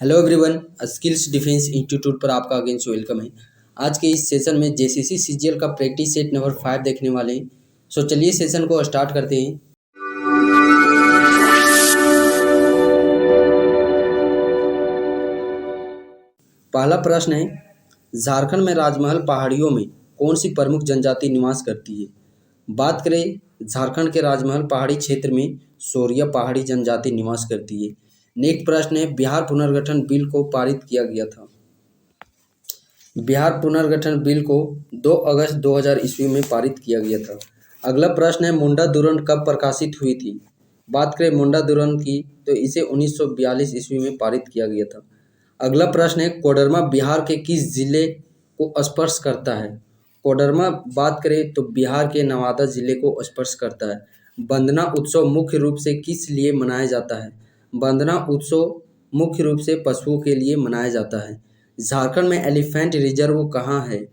Hello everyone, skills defence institute पर आपका again से वेलकम है। आज के इस सेशन में जेसीसी सीजीएल का प्रैक्टिस सेट नंबर 5 देखने वाले हैं। सो चलिए सेशन को स्टार्ट करते हैं। पहला प्रश्न है, झारखंड में राजमहल पहाड़ियों में कौन सी प्रमुख जनजाति निवास करती है। बात करें झारखंड के राजमहल पहाड़ी क्षेत्र में सोरिया पहाड़ी जनजाति निवास करती है। नेक्स्ट प्रश्न है, बिहार पुनर्गठन बिल को पारित किया गया था। बिहार पुनर्गठन बिल को 2 अगस्त 2000 ईस्वी में पारित किया गया था। अगला प्रश्न है, मुंडा दुरंत कब प्रकाशित हुई थी। बात करें मुंडा दुरंत की तो इसे 1942 ईस्वी में पारित किया गया था। अगला प्रश्न है, कोडरमा बिहार के किस जिले को स्पर्श करता है। कोडरमा बात करें तो बिहार के नवादा जिले को स्पर्श करता है। वंदना उत्सव मुख्य रूप से किस लिए मनाया जाता है। वंदना उत्सव मुख्य रूप से पशुओं के लिए मनाया जाता है। झारखंड में एलिफेंट रिजर्व कहाँ है।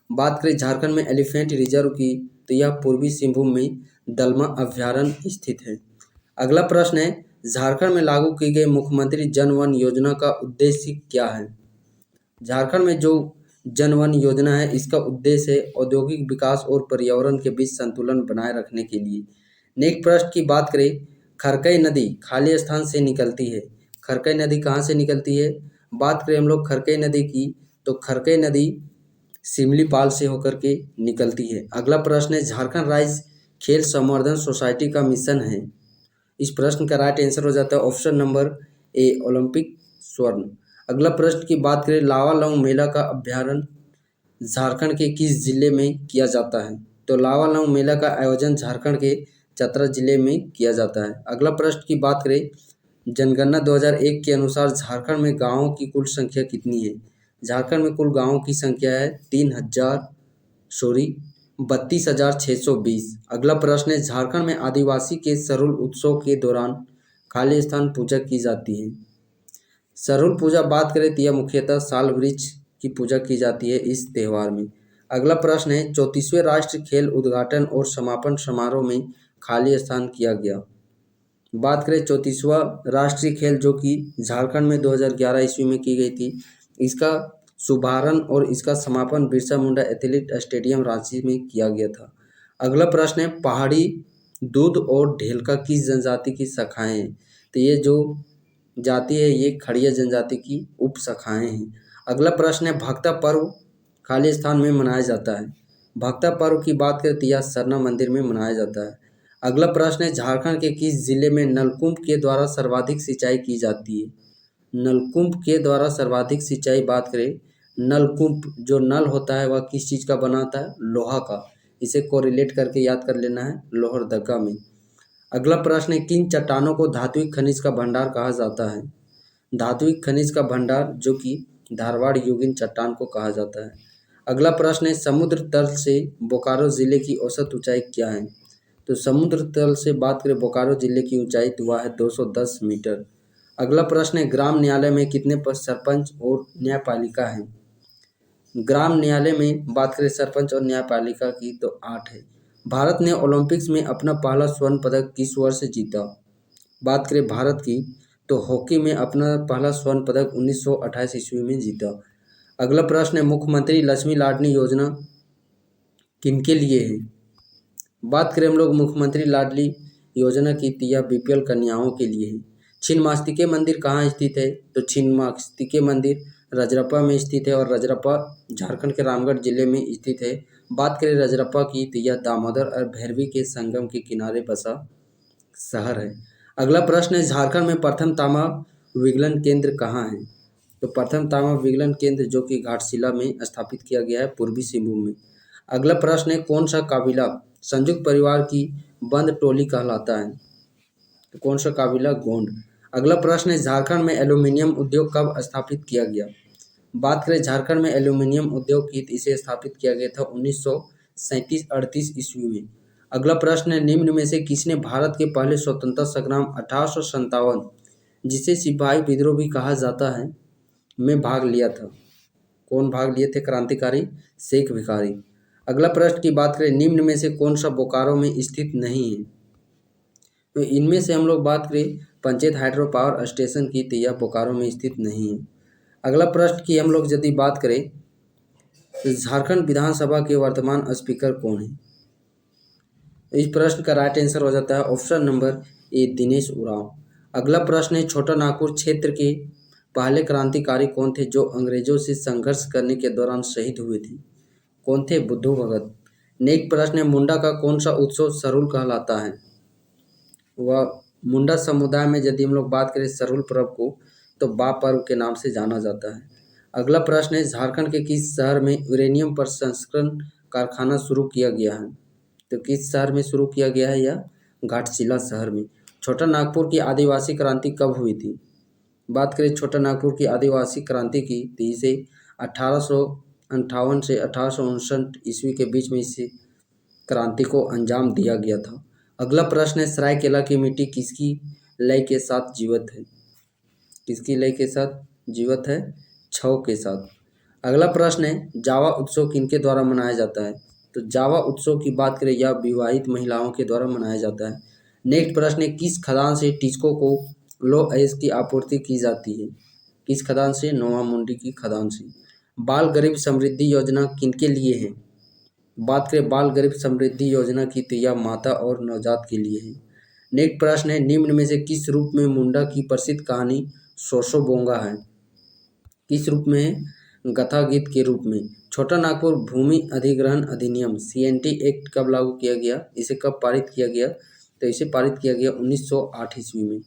बात करें झारखंड में एलिफेंट रिजर्व की तो यह पूर्वी सिंहभूम में दलमा अभ्यारण्य स्थित है। अगला प्रश्न है, झारखंड में लागू की गई मुख्यमंत्री जन वन योजना का उद्देश्य क्या है। झारखंड में जो जन वन योजना है इसका उद्देश्य है औद्योगिक विकास और पर्यावरण के बीच संतुलन बनाए रखने के लिए। नेक्स्ट प्रश्न की बात करें, खरकई नदी खाली स्थान से निकलती है। खरकई नदी कहाँ से निकलती है। बात करें हम लोग खरकई नदी की तो खरकई नदी सिमलीपाल से होकर के निकलती है। अगला प्रश्न है, झारखंड राज्य खेल संवर्धन सोसाइटी का मिशन है। इस प्रश्न का राइट आंसर हो जाता है ऑप्शन नंबर ए, ओलंपिक स्वर्ण। अगला प्रश्न की बात करें, लावा लौंग मेला का अभ्यारण्य झारखंड के किस जिले में किया जाता है। तो लावा लौंग मेला का आयोजन झारखंड के चतरा जिले में किया जाता है। अगला प्रश्न की बात करें, जनगणना 2001 के अनुसार झारखंड में गाँवों की कुल संख्या कितनी है। झारखंड में कुल गाँवों की संख्या है 32,620। अगला प्रश्न है, झारखंड में आदिवासी के सरुल उत्सव के दौरान खाली स्थान पूजा की जाती है। सरुल पूजा बात करें तो यह मुख्यतः साल वृक्ष की पूजा की जाती है इस त्यौहार में। अगला प्रश्न है, 34वें राष्ट्रीय खेल उद्घाटन और समापन समारोह में खाली स्थान किया गया। बात करें 34वां राष्ट्रीय खेल जो कि झारखंड में 2011 ईस्वी में की गई थी, इसका शुभारंभ और इसका समापन बिरसा मुंडा एथलेटिक स्टेडियम रांची में किया गया था। अगला प्रश्न है, पहाड़ी दूध और ढेलका किस जनजाति की शाखाएं हैं। तो ये जो जाति है ये खड़िया जनजाति की उप शाखाएं हैं। अगला प्रश्न है, भक्ता पर्व खाली स्थान में मनाया जाता है। भक्ता पर्व की बात करें तो यह सरना मंदिर में मनाया जाता है। अगला प्रश्न है, झारखंड के किस जिले में नलकूप के द्वारा सर्वाधिक सिंचाई की जाती है। नलकूप के द्वारा सर्वाधिक सिंचाई बात करें, नलकूप जो नल होता है वह किस चीज़ का बना होता है, लोहा का। इसे कोरिलेट करके याद कर लेना है लोहरदगा में। अगला प्रश्न है, किन चट्टानों को धात्विक खनिज का भंडार कहा जाता है। धात्विक खनिज का भंडार जो कि धारवाड़ युगिन चट्टान को कहा जाता है। अगला प्रश्न है, समुद्र तल से बोकारो जिले की औसत ऊंचाई क्या है। तो समुद्र तल से बात करें बोकारो जिले की ऊंचाई तो वह है 210 मीटर। अगला प्रश्न है, ग्राम न्यायालय में कितने पद सरपंच और न्यायपालिका है। ग्राम न्यायालय में बात करें सरपंच और न्यायपालिका की तो 8 है। भारत ने ओलंपिक्स में अपना पहला स्वर्ण पदक किस वर्ष जीता। बात करें भारत की तो हॉकी में अपना पहला स्वर्ण पदक 1928 ईस्वी में जीता। अगला प्रश्न है, मुख्यमंत्री लक्ष्मी लाडली योजना किनके लिए है। बात करें हम लोग मुख्यमंत्री लाडली योजना की तो यह बीपीएल कन्याओं के लिए है। छिन्नमस्तिके मंदिर कहाँ स्थित है। तो छिन्नमस्तिके मंदिर रजरप्पा में स्थित है और रजरप्पा झारखंड के रामगढ़ जिले में स्थित है। बात करें रजरप्पा की तो यह दामोदर और भैरवी के संगम के किनारे बसा शहर है। अगला प्रश्न है, झारखंड में प्रथम तांबा विगलन केंद्र कहाँ है। तो प्रथम तांबा विगलन केंद्र जो कि घाटशिला में स्थापित किया गया है पूर्वी सिंहभूम में। अगला प्रश्न है, कौन सा काबिला संयुक्त परिवार की बंद टोली कहलाता है। तो कौन सा काबिला, गोंड। अगला प्रश्न है, झारखंड में एल्यूमिनियम उद्योग कब स्थापित किया गया। बात करें झारखंड में एल्यूमिनियम उद्योग की इसे स्थापित किया गया था 1937-38 ईस्वी में। अगला प्रश्न है, निम्न में से किसने भारत के पहले स्वतंत्रता संग्राम 1857 जिसे सिपाही विद्रोह भी कहा जाता है में भाग लिया था। कौन भाग लिए थे, क्रांतिकारी शेख भिखारी। अगला प्रश्न की बात करें, निम्न में से कौन सा बोकारो में स्थित नहीं है। तो इनमें से हम लोग बात करें पंचायत हाइड्रो पावर स्टेशन की तिया बोकारो में स्थित नहीं है। अगला प्रश्न की हम लोग यदि बात करें तो झारखंड विधानसभा के वर्तमान स्पीकर कौन है। इस प्रश्न का राइट आंसर हो जाता है option number A Dinesh Oraon. अगला प्रश्न है छोटा नागपुर क्षेत्र के पहले क्रांतिकारी कौन थे जो अंग्रेजों से संघर्ष करने के दौरान शहीद हुए थे। कौन थे? बुद्धू भगत। नेक्स्ट प्रश्न है मुंडा का कौन सा उत्सव सरुल कहलाता है। वह मुंडा समुदाय में यदि हम लोग बात करें सरुल पर्व को तो बा पर्व के नाम से जाना जाता है। अगला प्रश्न है झारखंड के किस शहर में यूरेनियम प्रसंस्करण कारखाना शुरू किया गया है। तो किस शहर में शुरू किया गया है? यह घाटशिला शहर में। छोटा नागपुर की आदिवासी क्रांति कब हुई थी। बात करें छोटा नागपुर की आदिवासी क्रांति की तो इसे 1858 से 1859 ईस्वी के बीच में इस क्रांति को अंजाम दिया गया था। अगला प्रश्न है सरायकेला की मिट्टी किसकी लय के साथ जीवित है। किसकी लय के साथ जीवित है? छौ के साथ। अगला प्रश्न है जावा उत्सव किनके द्वारा मनाया जाता है। तो जावा उत्सव की बात करें यह विवाहित महिलाओं के द्वारा मनाया जाता है। नेक्स्ट प्रश्न है किस खदान से टिस्को को लौह अयस्क की आपूर्ति की जाती है। किस खदान से? नोवा मुंडी की खदान से। बाल गरीब समृद्धि योजना किनके लिए है। बात करें बाल गरीब समृद्धि योजना की तो यह माता और नवजात के लिए है। नेक्स्ट प्रश्न है निम्न में से किस रूप में मुंडा की प्रसिद्ध कहानी सोसो बोंगा है। किस रूप में है? कथा गीत के रूप में। छोटा नागपुर भूमि अधिग्रहण अधिनियम CNT एक्ट कब लागू किया गया, इसे कब पारित किया गया। तो इसे पारित किया गया 1908 ईस्वी में।